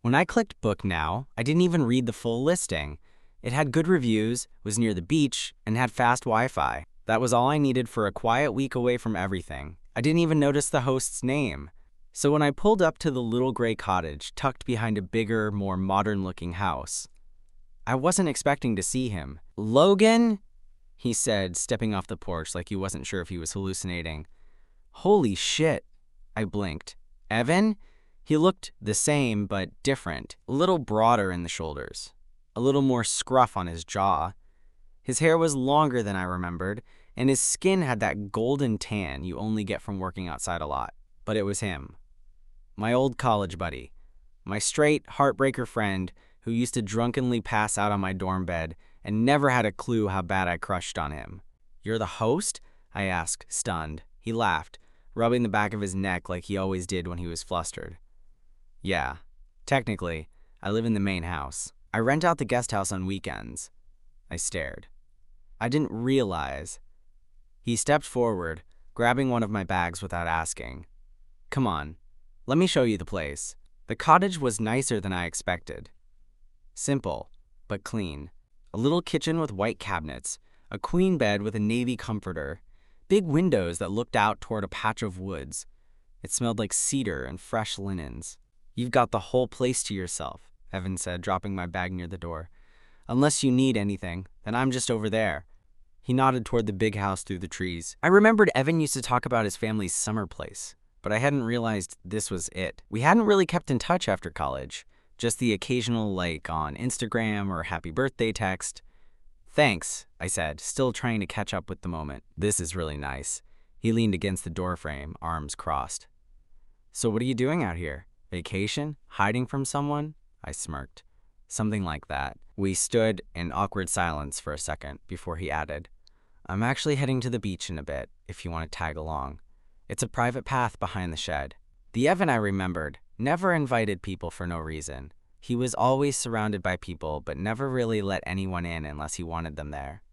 When I clicked book now, I didn't even read the full listing. It had good reviews, was near the beach, and had fast Wi-Fi. That was all I needed for a quiet week away from everything. I didn't even notice the host's name. So when I pulled up to the little gray cottage tucked behind a bigger, more modern-looking house, I wasn't expecting to see him. "Logan?" he said, stepping off the porch like he wasn't sure if he was hallucinating. "Holy shit." I blinked. "Evan?" He looked the same, but different. A little broader in the shoulders. A little more scruff on his jaw. His hair was longer than I remembered, and his skin had that golden tan you only get from working outside a lot. But it was him. My old college buddy. My straight, heartbreaker friend who used to drunkenly pass out on my dorm bed and never had a clue how bad I crushed on him. "You're the host?" I asked, stunned. He laughed, rubbing the back of his neck like he always did when he was flustered. "Yeah, technically, I live in the main house. I rent out the guest house on weekends." I stared. I didn't realize. He stepped forward, grabbing one of my bags without asking. "Come on, let me show you the place." The cottage was nicer than I expected. Simple, but clean. A little kitchen with white cabinets, a queen bed with a navy comforter, big windows that looked out toward a patch of woods. It smelled like cedar and fresh linens. "You've got the whole place to yourself," Evan said, dropping my bag near the door. "Unless you need anything, then I'm just over there." He nodded toward the big house through the trees. I remembered Evan used to talk about his family's summer place, but I hadn't realized this was it. We hadn't really kept in touch after college, just the occasional like on Instagram or happy birthday text. "Thanks," I said, still trying to catch up with the moment. "This is really nice." He leaned against the doorframe, arms crossed. "So what are you doing out here? Vacation? Hiding from someone?" I smirked. "Something like that." We stood in awkward silence for a second before he added, "I'm actually heading to the beach in a bit, if you want to tag along. It's a private path behind the shed." The Evan I remembered never invited people for no reason. He was always surrounded by people, but never really let anyone in unless he wanted them there.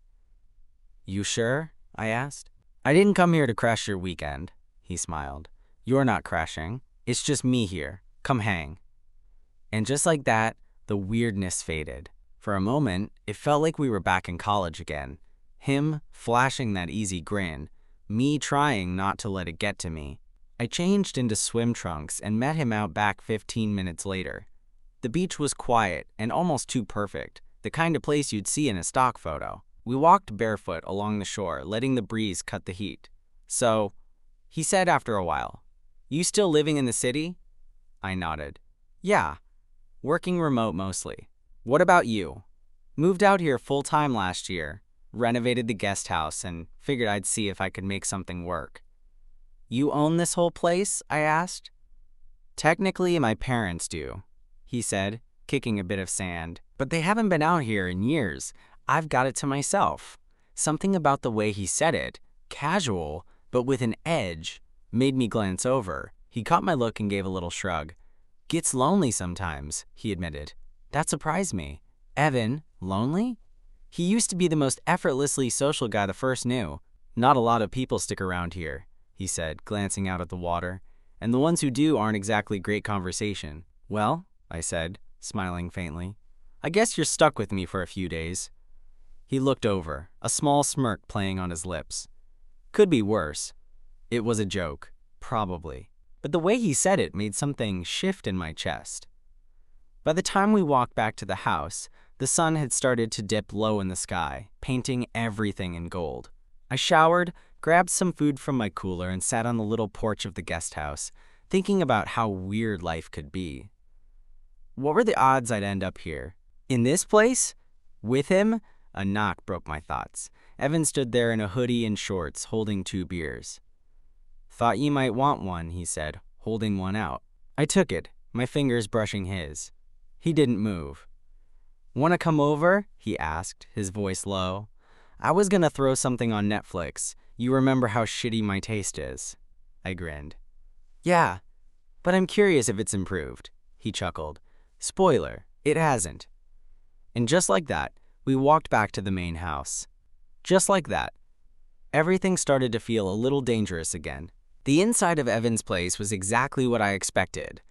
"You sure?" I asked. "I didn't come here to crash your weekend," he smiled. "You're not crashing. It's just me here. Come hang." And just like that, the weirdness faded. For a moment, it felt like we were back in college again. Him flashing that easy grin, me trying not to let it get to me. I changed into swim trunks and met him out back 15 minutes later. The beach was quiet and almost too perfect, the kind of place you'd see in a stock photo. We walked barefoot along the shore, letting the breeze cut the heat. "So," he said after a while, "you still living in the city?" I nodded. "Yeah, working remote mostly. What about you?" "Moved out here full-time last year, renovated the guest house, and figured I'd see if I could make something work." "You own this whole place?" I asked. "Technically, my parents do," he said, kicking a bit of sand. "But they haven't been out here in years. I've got it to myself." Something about the way he said it, casual, but with an edge, made me glance over. He caught my look and gave a little shrug. "Gets lonely sometimes," he admitted. That surprised me. "Evan, lonely?" "He used to be the most effortlessly social guy the first knew. Not a lot of people stick around here," he said, glancing out at the water. "And the ones who do aren't exactly great conversation." "Well," I said, smiling faintly, "I guess you're stuck with me for a few days." He looked over, a small smirk playing on his lips. Could be worse. It was a joke, probably. But the way he said it made something shift in my chest. By the time we walked back to the house, the sun had started to dip low in the sky, painting everything in gold. I showered, grabbed some food from my cooler, and sat on the little porch of the guest house, thinking about how weird life could be. What were the odds I'd end up here? In this place? With him? A knock broke my thoughts. Evan stood there in a hoodie and shorts, holding 2 beers. "Thought you might want one," he said, holding one out. I took it, my fingers brushing his. He didn't move. "Wanna come over?" he asked, his voice low. "I was gonna throw something on Netflix. You remember how shitty my taste is." I grinned. "Yeah, but I'm curious if it's improved," he chuckled. "Spoiler, it hasn't." And just like that, we walked back to the main house. Just like that, everything started to feel a little dangerous again. The inside of Evan's place was exactly what I expected.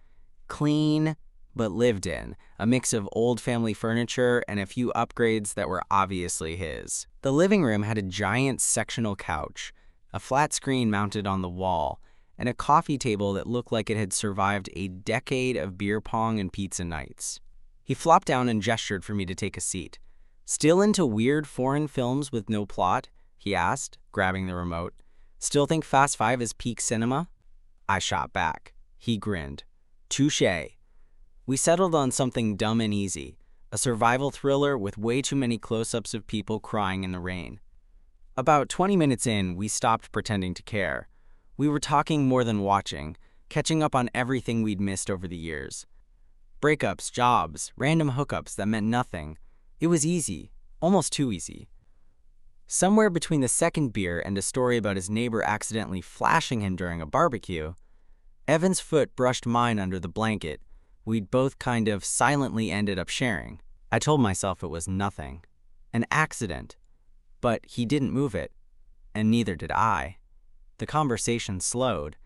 Clean, but lived in, a mix of old family furniture and a few upgrades that were obviously his. The living room had a giant sectional couch, a flat screen mounted on the wall, and a coffee table that looked like it had survived a decade of beer pong and pizza nights. He flopped down and gestured for me to take a seat. "Still into weird foreign films with no plot?" he asked, grabbing the remote. "Still think Fast Five is peak cinema?" I shot back. He grinned. "Touché." We settled on something dumb and easy, a survival thriller with way too many close-ups of people crying in the rain. About 20 minutes in, we stopped pretending to care. We were talking more than watching, catching up on everything we'd missed over the years. Breakups, jobs, random hookups that meant nothing. It was easy, almost too easy. Somewhere between the second beer and a story about his neighbor accidentally flashing him during a barbecue, Evan's foot brushed mine under the blanket we'd both kind of silently ended up sharing. I told myself it was nothing, an accident, but he didn't move it, and neither did I. The conversation slowed.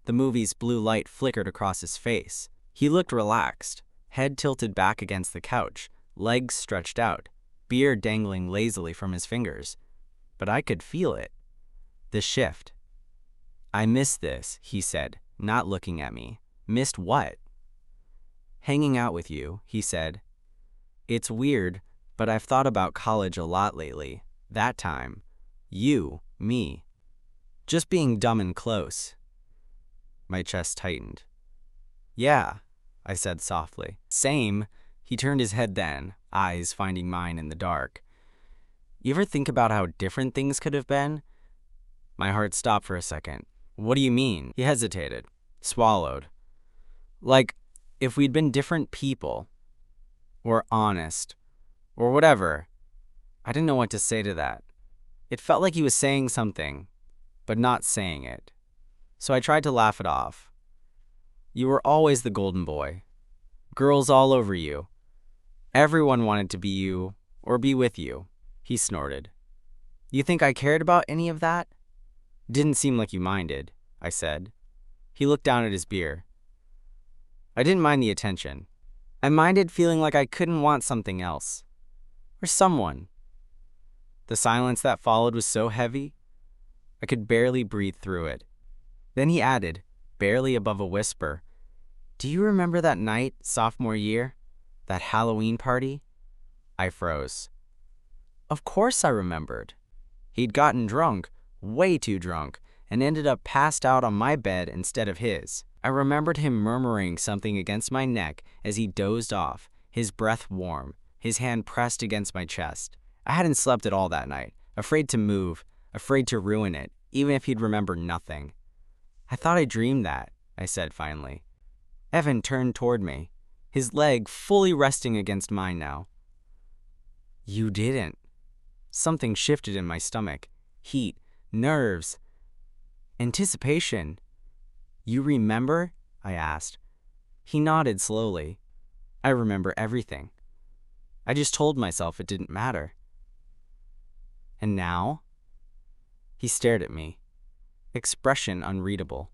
The movie's blue light flickered across his face. He looked relaxed, head tilted back against the couch, legs stretched out, beer dangling lazily from his fingers. But I could feel it. The shift. "I miss this," he said, not looking at me. "Missed what?" "Hanging out with you," he said. "It's weird, but I've thought about college a lot lately. That time. You, me. Just being dumb and close." My chest tightened. "Yeah," I said softly. "Same." He turned his head then, eyes finding mine in the dark. "You ever think about how different things could have been?" My heart stopped for a second. "What do you mean?" He hesitated, swallowed. "Like, if we'd been different people, or honest, or whatever." I didn't know what to say to that. It felt like he was saying something, but not saying it. So I tried to laugh it off. "You were always the golden boy. Girls all over you. Everyone wanted to be you, or be with you." He snorted. "You think I cared about any of that?" "Didn't seem like you minded," I said. He looked down at his beer. "I didn't mind the attention. I minded feeling like I couldn't want something else. Or someone." The silence that followed was so heavy, I could barely breathe through it. Then he added, barely above a whisper, "Do you remember that night, sophomore year? That Halloween party?" I froze. Of course I remembered. He'd gotten drunk, way too drunk, and ended up passed out on my bed instead of his. I remembered him murmuring something against my neck as he dozed off, his breath warm, his hand pressed against my chest. I hadn't slept at all that night, afraid to move, afraid to ruin it, even if he'd remember nothing. "I thought I dreamed that," I said finally. Evan turned toward me, his leg fully resting against mine now. "You didn't." Something shifted in my stomach. Heat, nerves, anticipation. "You remember?" I asked. He nodded slowly. "I remember everything. I just told myself it didn't matter." "And now?" He stared at me, expression unreadable.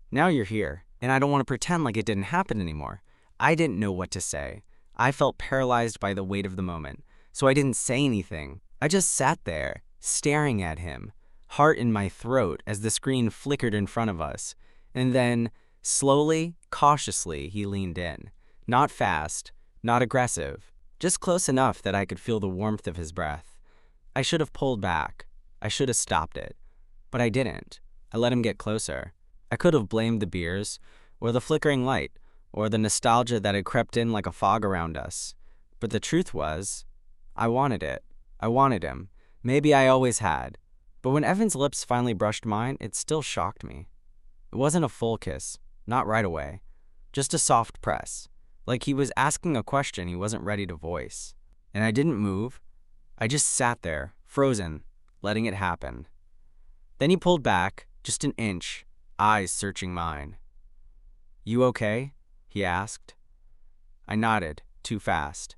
"Now you're here, and I don't want to pretend like it didn't happen anymore." I didn't know what to say. I felt paralyzed by the weight of the moment, so I didn't say anything. I just sat there, staring at him, heart in my throat as the screen flickered in front of us. And then, slowly, cautiously, he leaned in. Not fast, not aggressive, just close enough that I could feel the warmth of his breath. I should have pulled back. I should have stopped it. But I didn't. I let him get closer. I could have blamed the beers, or the flickering light, or the nostalgia that had crept in like a fog around us. But the truth was, I wanted it. I wanted him. Maybe I always had. But when Evan's lips finally brushed mine, it still shocked me. It wasn't a full kiss, not right away. Just a soft press, like he was asking a question he wasn't ready to voice. And I didn't move. I just sat there, frozen, letting it happen. Then he pulled back, just an inch, eyes searching mine. "You okay?" he asked. I nodded, too fast.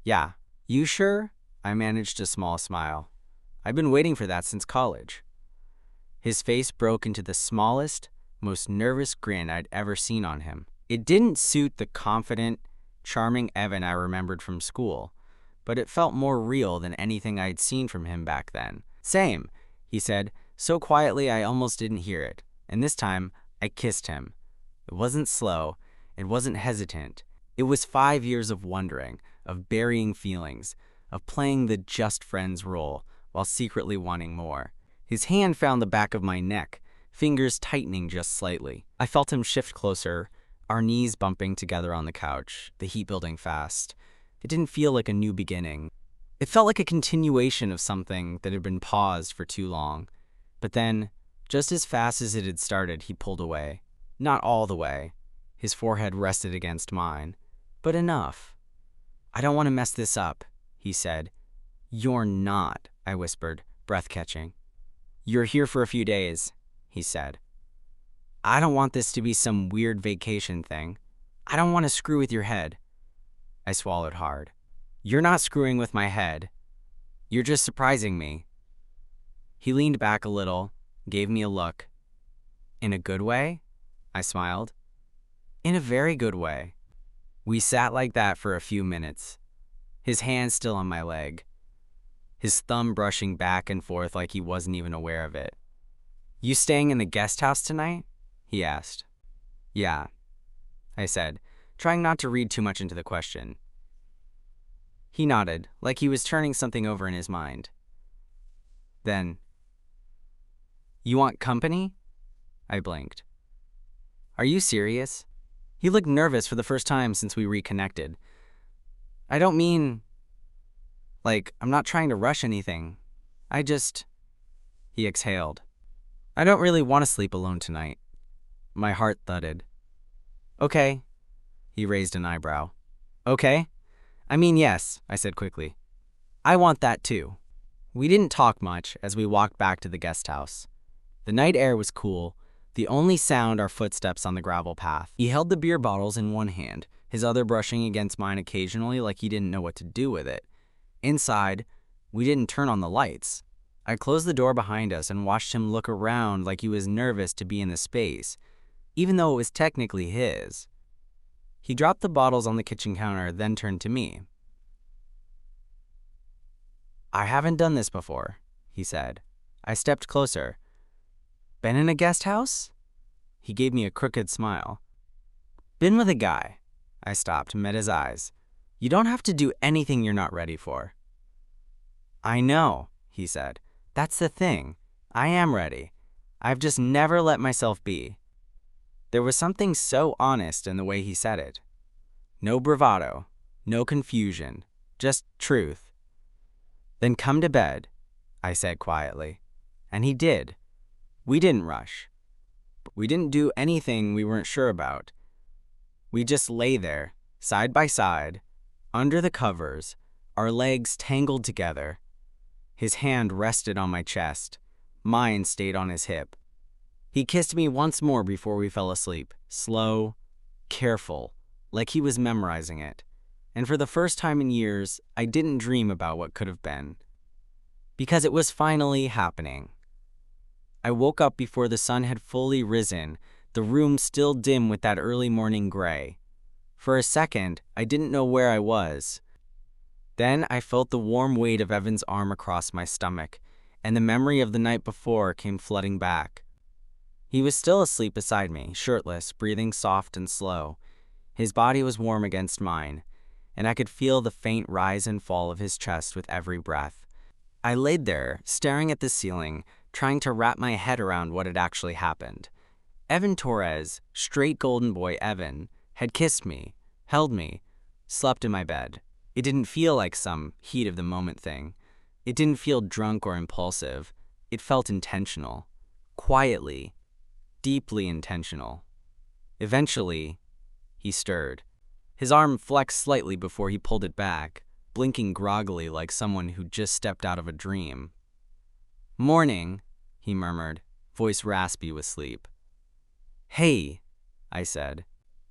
"Yeah." "You sure?" I managed a small smile. "I've been waiting for that since college." His face broke into the smallest, most nervous grin I'd ever seen on him. It didn't suit the confident, charming Evan I remembered from school, but it felt more real than anything I'd seen from him back then. "Same," he said, so quietly I almost didn't hear it, and this time I kissed him. It wasn't slow, it wasn't hesitant. It was 5 years of wondering, of burying feelings, of playing the just friends role while secretly wanting more. His hand found the back of my neck, fingers tightening just slightly. I felt him shift closer, our knees bumping together on the couch, the heat building fast. It didn't feel like a new beginning. It felt like a continuation of something that had been paused for too long. But then, just as fast as it had started, he pulled away. Not all the way. His forehead rested against mine. But enough. "I don't want to mess this up," he said. "You're not," I whispered, breath catching. "You're here for a few days," he said. "I don't want this to be some weird vacation thing. I don't want to screw with your head." I swallowed hard. "You're not screwing with my head. You're just surprising me." He leaned back a little, gave me a look. "In a good way?" I smiled. "In a very good way." We sat like that for a few minutes, his hand still on my leg, his thumb brushing back and forth like he wasn't even aware of it. "You staying in the guest house tonight?" he asked. "Yeah," I said, trying not to read too much into the question. He nodded, like he was turning something over in his mind. Then, "You want company?" I blinked. "Are you serious?" He looked nervous for the first time since we reconnected. "I don't mean... I'm not trying to rush anything. I just..." He exhaled. "I don't really want to sleep alone tonight." My heart thudded. "Okay." He raised an eyebrow. "Okay? I mean, yes," I said quickly. "I want that too." We didn't talk much as we walked back to the guest house. The night air was cool, the only sound our footsteps on the gravel path. He held the beer bottles in one hand, his other brushing against mine occasionally like he didn't know what to do with it. Inside, we didn't turn on the lights. I closed the door behind us and watched him look around like he was nervous to be in the space, even though it was technically his. He dropped the bottles on the kitchen counter, then turned to me. "I haven't done this before," he said. I stepped closer. "Been in a guest house?" He gave me a crooked smile. "Been with a guy." I stopped, met his eyes. "You don't have to do anything you're not ready for." "I know," he said. "That's the thing. I am ready. I've just never let myself be." There was something so honest in the way he said it. No bravado, no confusion, just truth. "Then come to bed," I said quietly. And he did. We didn't rush. We didn't do anything we weren't sure about. We just lay there, side by side, under the covers, our legs tangled together. His hand rested on my chest. Mine stayed on his hip. He kissed me once more before we fell asleep, slow, careful, like he was memorizing it. And for the first time in years, I didn't dream about what could have been. Because it was finally happening. I woke up before the sun had fully risen, the room still dim with that early morning gray. For a second, I didn't know where I was. Then I felt the warm weight of Evan's arm across my stomach, and the memory of the night before came flooding back. He was still asleep beside me, shirtless, breathing soft and slow. His body was warm against mine, and I could feel the faint rise and fall of his chest with every breath. I laid there, staring at the ceiling, trying to wrap my head around what had actually happened. Evan Torres, straight golden boy Evan, had kissed me, held me, slept in my bed. It didn't feel like some heat of the moment thing. It didn't feel drunk or impulsive. It felt intentional. Quietly, deeply intentional. Eventually, he stirred. His arm flexed slightly before he pulled it back, blinking groggily like someone who just stepped out of a dream. "Morning," he murmured, voice raspy with sleep. "Hey," I said.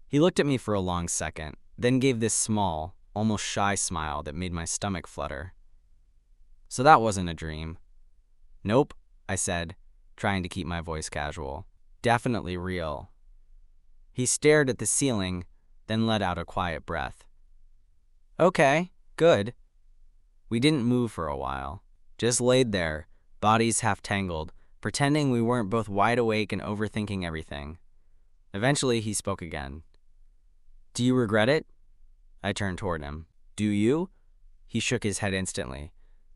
He looked at me for a long second, then gave this small, almost shy smile that made my stomach flutter. "So that wasn't a dream?" "Nope," I said, trying to keep my voice casual. "Definitely real." He stared at the ceiling, then let out a quiet breath. Okay, good. We didn't move for a while, just laid there, bodies half tangled, pretending we weren't both wide awake and overthinking everything. Eventually, he spoke again. Do you regret it? I turned toward him. Do you? He shook his head instantly.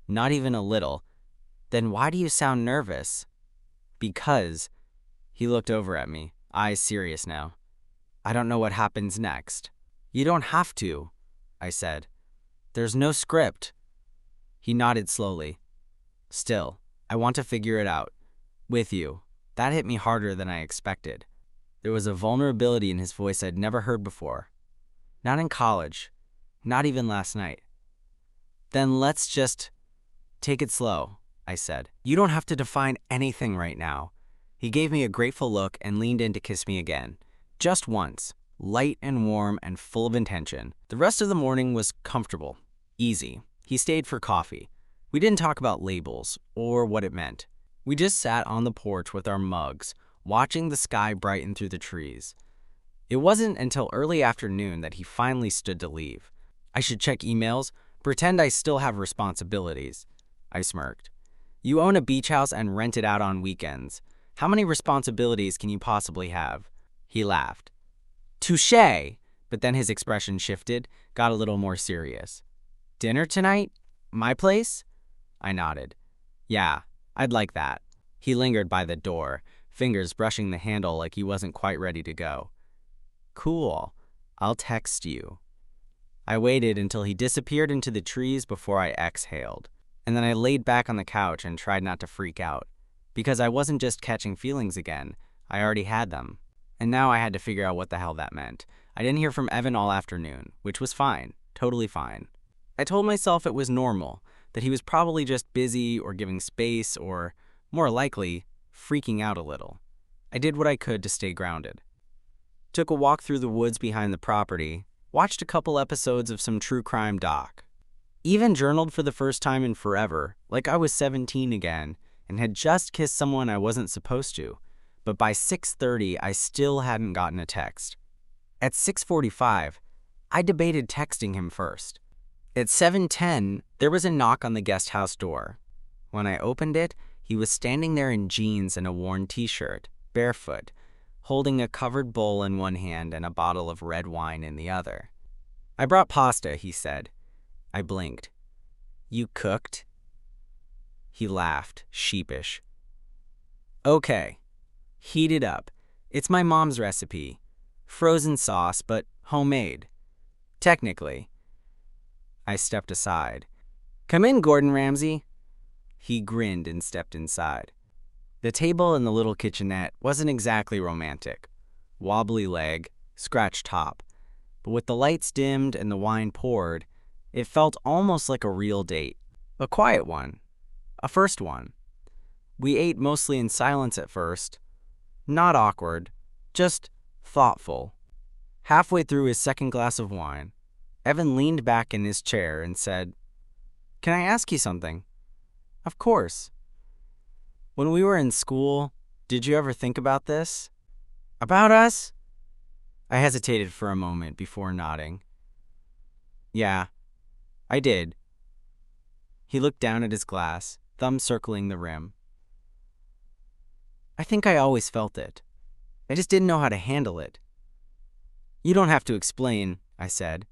Not even a little. Then why do you sound nervous? Because. He looked over at me, eyes serious now. I don't know what happens next. You don't have to, I said. There's no script. He nodded slowly. Still, I want to figure it out. With you. That hit me harder than I expected. There was a vulnerability in his voice I'd never heard before. Not in college. Not even last night. Then let's just take it slow, I said. You don't have to define anything right now. He gave me a grateful look and leaned in to kiss me again. Just once. Light and warm and full of intention. The rest of the morning was comfortable. Easy. He stayed for coffee. We didn't talk about labels or what it meant. We just sat on the porch with our mugs, watching the sky brighten through the trees. It wasn't until early afternoon that he finally stood to leave. I should check emails, pretend I still have responsibilities. I smirked. You own a beach house and rent it out on weekends. How many responsibilities can you possibly have? He laughed. Touché! But then his expression shifted, got a little more serious. Dinner tonight? My place? I nodded. Yeah, I'd like that. He lingered by the door, fingers brushing the handle like he wasn't quite ready to go. Cool. I'll text you. I waited until he disappeared into the trees before I exhaled, and then I laid back on the couch and tried not to freak out. Because I wasn't just catching feelings again, I already had them. And now I had to figure out what the hell that meant. I didn't hear from Evan all afternoon, which was fine, totally fine. I told myself it was normal, that he was probably just busy or giving space or, more likely, freaking out a little. I did what I could to stay grounded. Took a walk through the woods behind the property, watched a couple episodes of some true crime doc. Even journaled for the first time in forever, like I was 17 again, and had just kissed someone I wasn't supposed to. But by 6:30, I still hadn't gotten a text. At 6:45, I debated texting him first. At 7:10, there was a knock on the guest house door. When I opened it, he was standing there in jeans and a worn t-shirt, barefoot, holding a covered bowl in one hand and a bottle of red wine in the other. I brought pasta, he said. I blinked. You cooked? He laughed, sheepish. Okay. Heat it up. It's my mom's recipe. Frozen sauce, but homemade. Technically. I stepped aside. Come in, Gordon Ramsay. He grinned and stepped inside. The table in the little kitchenette wasn't exactly romantic. Wobbly leg, scratched top. But with the lights dimmed and the wine poured, it felt almost like a real date. A quiet one. A first one. We ate mostly in silence at first. Not awkward, just thoughtful. Halfway through his second glass of wine, Evan leaned back in his chair and said, Can I ask you something? Of course. When we were in school, did you ever think about this? About us? I hesitated for a moment before nodding. Yeah, I did. He looked down at his glass, thumb circling the rim. I think I always felt it. I just didn't know how to handle it. You don't have to explain, I said.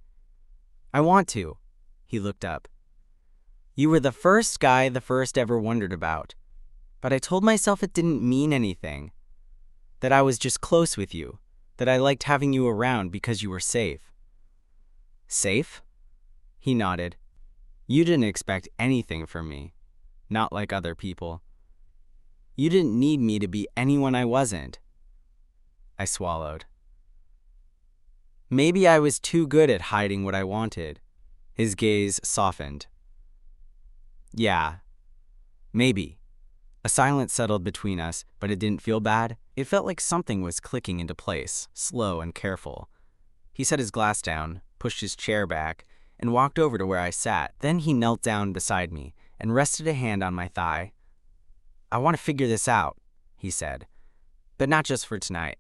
I want to. He looked up. You were the first guy the first ever wondered about. But I told myself it didn't mean anything. That I was just close with you. That I liked having you around because you were safe. Safe? He nodded. You didn't expect anything from me. Not like other people. You didn't need me to be anyone I wasn't. I swallowed. Maybe I was too good at hiding what I wanted. His gaze softened. Yeah, maybe. A silence settled between us, but it didn't feel bad. It felt like something was clicking into place, slow and careful. He set his glass down, pushed his chair back, and walked over to where I sat. Then he knelt down beside me and rested a hand on my thigh. I want to figure this out, he said. But not just for tonight.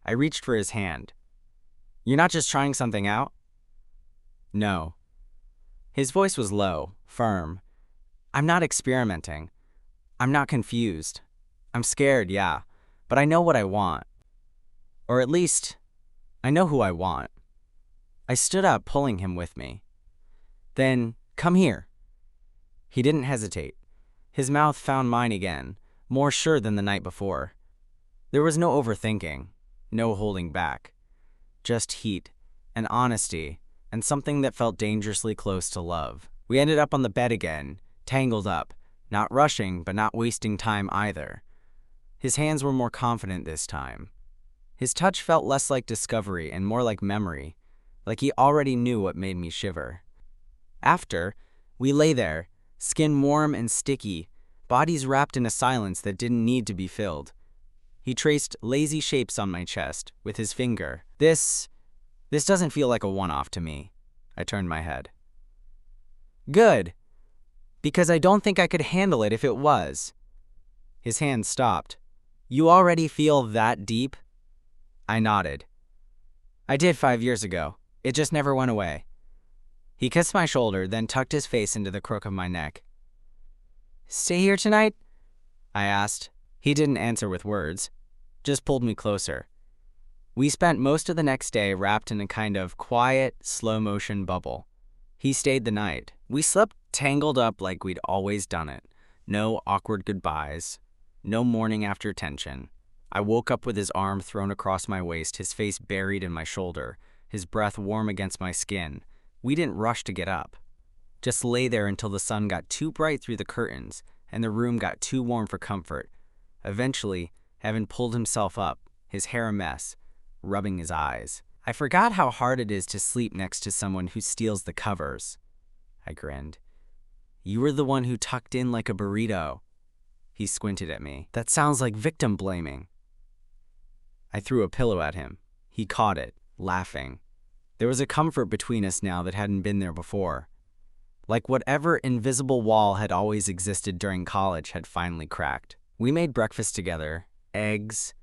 I reached for his hand. "You're not just trying something out?" "No." His voice was low, firm. "I'm not experimenting. I'm not confused. I'm scared, yeah, but I know what I want. Or at least, I know who I want." I stood up, pulling him with me. "Then, come here." He didn't hesitate. His mouth found mine again, more sure than the night before. There was no overthinking, no holding back. Just heat, and honesty, and something that felt dangerously close to love. We ended up on the bed again, tangled up, not rushing but not wasting time either. His hands were more confident this time. His touch felt less like discovery and more like memory, like he already knew what made me shiver. After, we lay there, skin warm and sticky, bodies wrapped in a silence that didn't need to be filled. He traced lazy shapes on my chest with his finger. This doesn't feel like a one-off to me." I turned my head. "Good, because I don't think I could handle it if it was." His hand stopped. "You already feel that deep?" I nodded. "I did 5 years ago. It just never went away." He kissed my shoulder, then tucked his face into the crook of my neck. "Stay here tonight?" I asked. He didn't answer with words, just pulled me closer. We spent most of the next day wrapped in a kind of quiet, slow-motion bubble. He stayed the night. We slept tangled up like we'd always done it. No awkward goodbyes. No morning after tension. I woke up with his arm thrown across my waist, his face buried in my shoulder, his breath warm against my skin. We didn't rush to get up. Just lay there until the sun got too bright through the curtains and the room got too warm for comfort. Eventually, Evan pulled himself up, his hair a mess, rubbing his eyes. "I forgot how hard it is to sleep next to someone who steals the covers." I grinned. "You were the one who tucked in like a burrito." He squinted at me. "That sounds like victim blaming." I threw a pillow at him. He caught it, laughing. There was a comfort between us now that hadn't been there before. Like whatever invisible wall had always existed during college had finally cracked. We made breakfast together, eggs,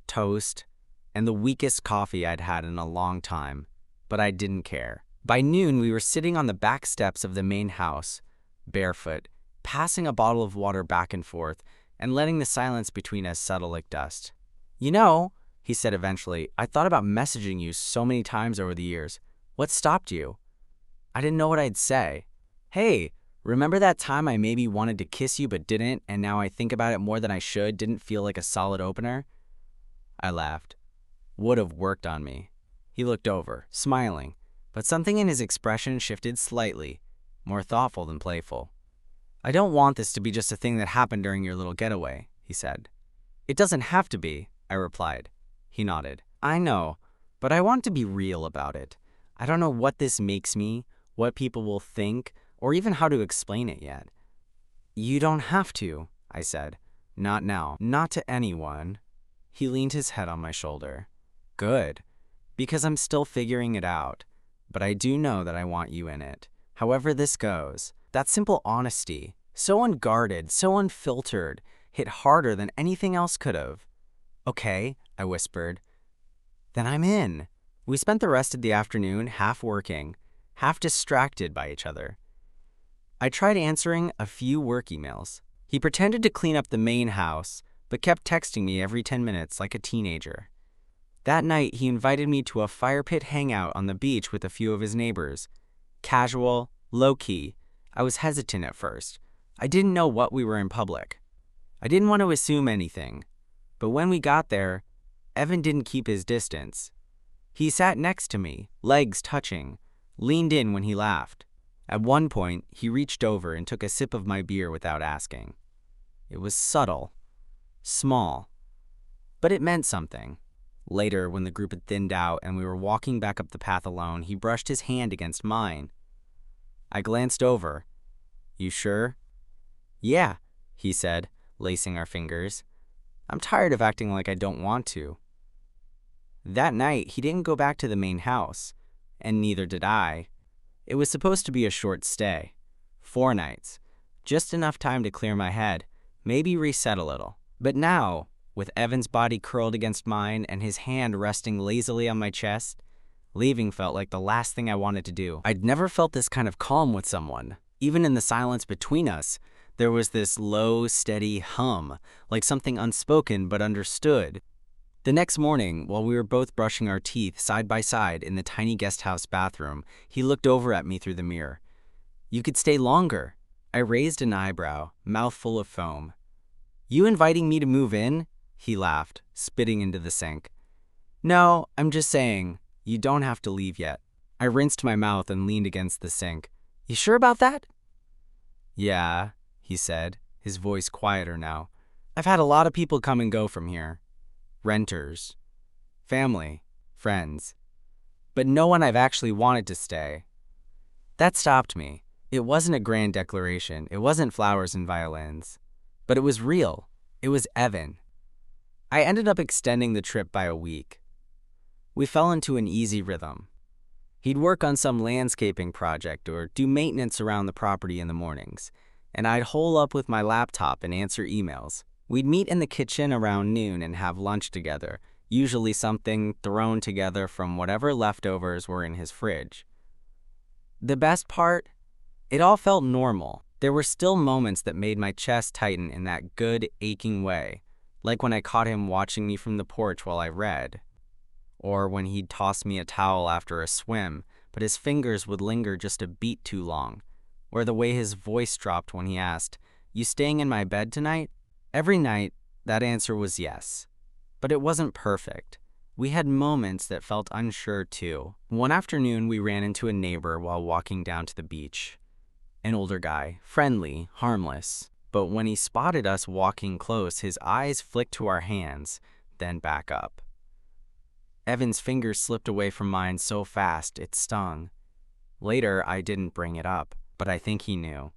toast, and the weakest coffee I'd had in a long time, but I didn't care. By noon, we were sitting on the back steps of the main house, barefoot, passing a bottle of water back and forth, and letting the silence between us settle like dust. "You know," he said eventually, "I thought about messaging you so many times over the years. What stopped you?" I didn't know what I'd say. "Hey, remember that time I maybe wanted to kiss you but didn't, and now I think about it more than I should, didn't feel like a solid opener?" I laughed. Would have worked on me. He looked over, smiling, but something in his expression shifted slightly, more thoughtful than playful. "I don't want this to be just a thing that happened during your little getaway," he said. "It doesn't have to be," I replied. He nodded. "I know, but I want to be real about it. I don't know what this makes me, what people will think, or even how to explain it yet." "You don't have to," I said. "Not now. Not to anyone." He leaned his head on my shoulder. "Good, because I'm still figuring it out, but I do know that I want you in it. However this goes." That simple honesty, so unguarded, so unfiltered, hit harder than anything else could have. "Okay," I whispered. "Then I'm in." We spent the rest of the afternoon half working, half distracted by each other. I tried answering a few work emails. He pretended to clean up the main house, but kept texting me every 10 minutes like a teenager. That night, he invited me to a fire pit hangout on the beach with a few of his neighbors. Casual, low-key. I was hesitant at first. I didn't know what we were in public. I didn't want to assume anything. But when we got there, Evan didn't keep his distance. He sat next to me, legs touching, leaned in when he laughed. At one point, he reached over and took a sip of my beer without asking. It was subtle, small, but it meant something. Later, when the group had thinned out and we were walking back up the path alone, he brushed his hand against mine. I glanced over. "You sure?" "Yeah," he said, lacing our fingers. "I'm tired of acting like I don't want to." That night, he didn't go back to the main house, and neither did I. It was supposed to be a short stay. 4 nights. Just enough time to clear my head, maybe reset a little. But now, with Evan's body curled against mine and his hand resting lazily on my chest. Leaving felt like the last thing I wanted to do. I'd never felt this kind of calm with someone. Even in the silence between us, there was this low, steady hum, like something unspoken but understood. The next morning, while we were both brushing our teeth side by side in the tiny guest house bathroom, he looked over at me through the mirror. "You could stay longer." I raised an eyebrow, mouth full of foam. "You inviting me to move in?" He laughed, spitting into the sink. "No, I'm just saying, you don't have to leave yet." I rinsed my mouth and leaned against the sink. "You sure about that?" "Yeah," he said, his voice quieter now. "I've had a lot of people come and go from here. Renters, family, friends. But no one I've actually wanted to stay." That stopped me. It wasn't a grand declaration. It wasn't flowers and violins. But it was real. It was Evan. I ended up extending the trip by a week. We fell into an easy rhythm. He'd work on some landscaping project or do maintenance around the property in the mornings, and I'd hole up with my laptop and answer emails. We'd meet in the kitchen around noon and have lunch together, usually something thrown together from whatever leftovers were in his fridge. The best part? It all felt normal. There were still moments that made my chest tighten in that good, aching way, like when I caught him watching me from the porch while I read, or when he'd toss me a towel after a swim, but his fingers would linger just a beat too long, or the way his voice dropped when he asked, "You staying in my bed tonight?" Every night, that answer was yes. But it wasn't perfect. We had moments that felt unsure too. One afternoon, we ran into a neighbor while walking down to the beach. An older guy, friendly, harmless. But when he spotted us walking close, his eyes flicked to our hands, then back up. Evan's fingers slipped away from mine so fast it stung. Later, I didn't bring it up, but I think he knew.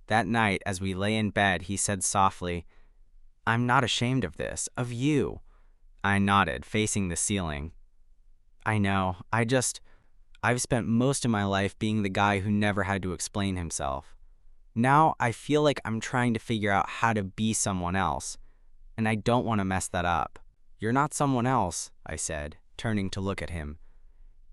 That night, as we lay in bed, he said softly, "I'm not ashamed of this, of you." I nodded, facing the ceiling. "I know, I've spent most of my life being the guy who never had to explain himself. Now I feel like I'm trying to figure out how to be someone else, and I don't want to mess that up." "You're not someone else," I said, turning to look at him.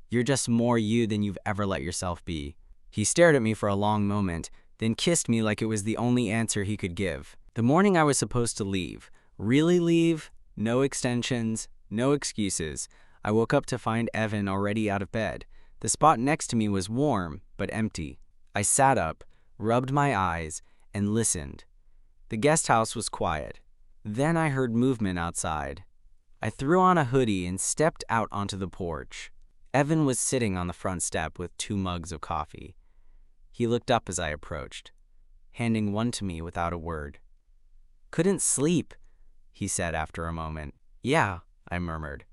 "You're just more you than you've ever let yourself be." He stared at me for a long moment, then kissed me like it was the only answer he could give. The morning I was supposed to leave, really leave, no extensions, no excuses, I woke up to find Evan already out of bed. The spot next to me was warm, but empty. I sat up, rubbed my eyes, and listened. The guest house was quiet. Then I heard movement outside. I threw on a hoodie and stepped out onto the porch. Evan was sitting on the front step with 2 mugs of coffee. He looked up as I approached, handing one to me without a word. "Couldn't sleep," he said after a moment. "Yeah," I murmured.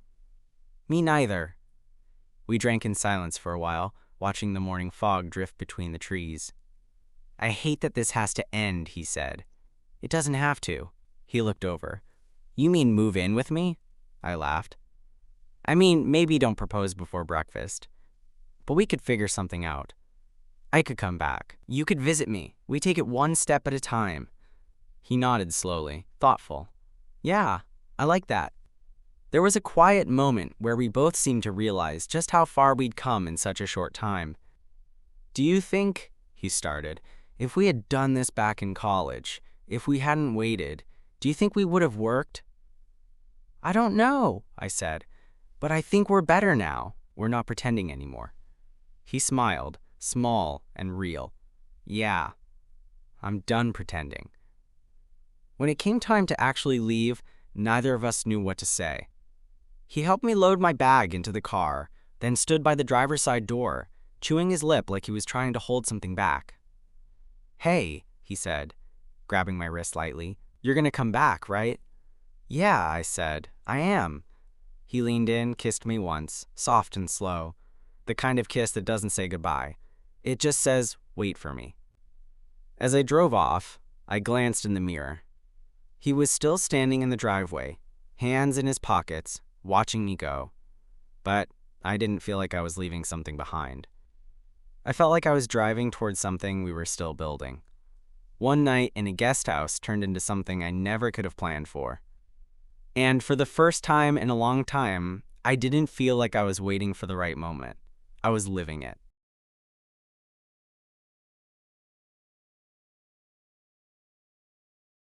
"Me neither." We drank in silence for a while, watching the morning fog drift between the trees. "I hate that this has to end," he said. "It doesn't have to." He looked over. "You mean move in with me?" I laughed. "I mean, maybe don't propose before breakfast. But we could figure something out. I could come back. You could visit me. We take it one step at a time." He nodded slowly, thoughtful. "Yeah, I like that." There was a quiet moment where we both seemed to realize just how far we'd come in such a short time. "Do you think," he started, "if we had done this back in college, if we hadn't waited, do you think we would have worked?" "I don't know," I said, "but I think we're better now. We're not pretending anymore." He smiled, small and real. "Yeah, I'm done pretending." When it came time to actually leave, neither of us knew what to say. He helped me load my bag into the car, then stood by the driver's side door, chewing his lip like he was trying to hold something back. "Hey," he said, grabbing my wrist lightly, "you're gonna come back, right?" "Yeah," I said, "I am." He leaned in, kissed me once, soft and slow, the kind of kiss that doesn't say goodbye. It just says, "Wait for me." As I drove off, I glanced in the mirror. He was still standing in the driveway, hands in his pockets, watching me go. But I didn't feel like I was leaving something behind. I felt like I was driving towards something we were still building. One night in a guest house turned into something I never could have planned for. And for the first time in a long time, I didn't feel like I was waiting for the right moment. I was living it.